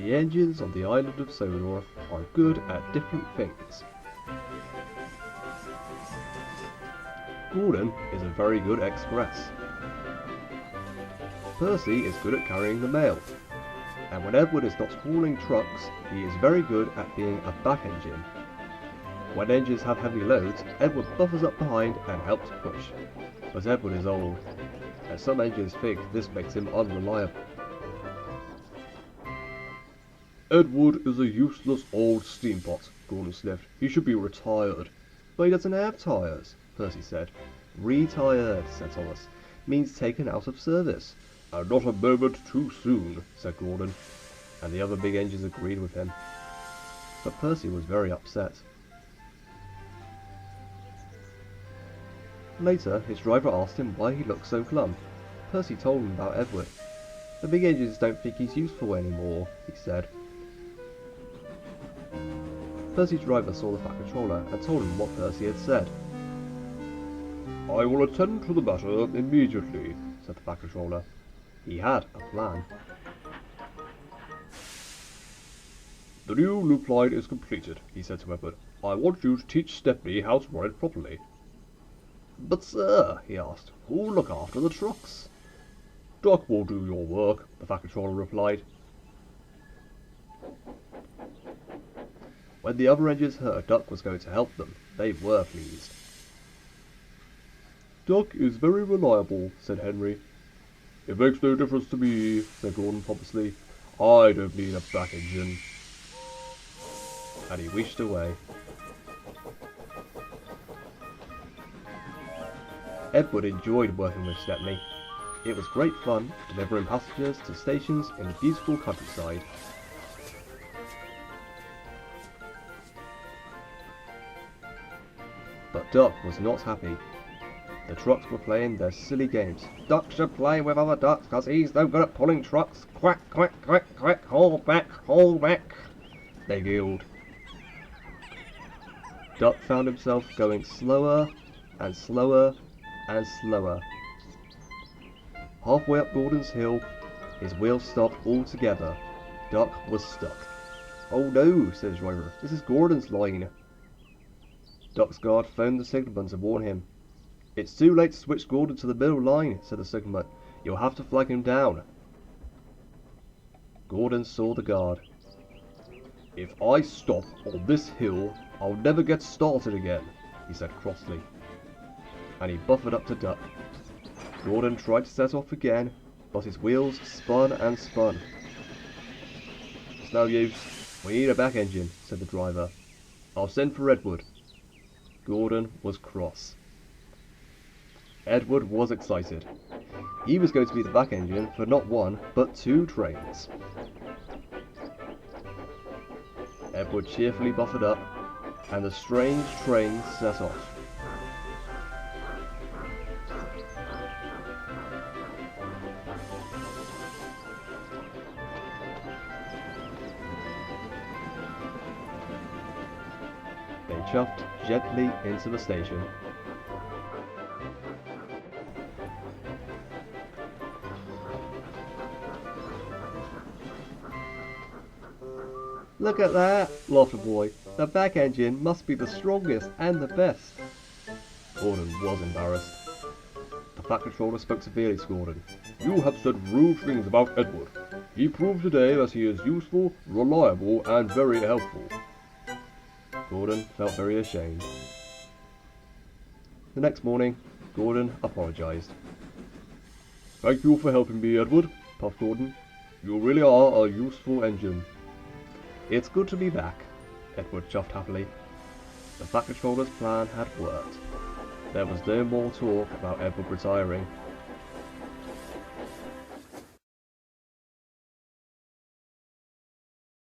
The engines on the island of Sodor are good at different things. Gordon is a very good express. Percy is good at carrying the mail. And when Edward is not hauling trucks, he is very good at being a back engine. When engines have heavy loads, Edward buffers up behind and helps push. But Edward is old, and some engines think this makes him unreliable. Edward is a useless old steampot, Gordon sniffed. He should be retired. But he doesn't have tyres, Percy said. Retired, said Thomas, means taken out of service. And not a moment too soon, said Gordon, and the other big engines agreed with him. But Percy was very upset. Later, his driver asked him why he looked so glum. Percy told him about Edward. The big engines don't think he's useful anymore, he said. Percy's driver saw the Fat Controller and told him what Percy had said. I will attend to the matter immediately, said the Fat Controller. He had a plan. The new loop line is completed, he said to Edward. I want you to teach Stepney how to run it properly. But sir, he asked, who'll look after the trucks? Duck will do your work, the Fat Controller replied. When the other engines heard Duck was going to help them, they were pleased. Duck is very reliable, said Henry. It makes no difference to me, said Gordon pompously. I don't need a back engine. And he wished away. Edward enjoyed working with Stepney. It was great fun, delivering passengers to stations in the beautiful countryside. But Duck was not happy. The trucks were playing their silly games. Duck should play with other ducks, 'cause he's no good at pulling trucks. Quack, quack, quack, quack, hold back, they giggled. Duck found himself going slower and slower and slower. Halfway up Gordon's hill, his wheels stopped altogether. Duck was stuck. Oh no, said his driver, this is Gordon's line. Duck's guard phoned the signalman to warn him. It's too late to switch Gordon to the middle line, said the signalman. You'll have to flag him down. Gordon saw the guard. If I stop on this hill, I'll never get started again, he said crossly. And he buffered up to Duck. Gordon tried to set off again, but his wheels spun and spun. It's no use. We need a back engine, said the driver. I'll send for Edward. Gordon was cross. Edward was excited. He was going to be the back engine for not one, but 2 trains. Edward cheerfully buffered up, and the strange train set off. They chuffed gently into the station. Look at that, laughed the boy. The back engine must be the strongest and the best. Gordon was embarrassed. The Fat Controller spoke severely to Gordon. You have said rude things about Edward. He proved today that he is useful, reliable, and very helpful. Gordon felt very ashamed. The next morning, Gordon apologised. Thank you for helping me, Edward, puffed Gordon. You really are a useful engine. It's good to be back, Edward chuffed happily. The Fat Controller's plan had worked. There was no more talk about Edward retiring.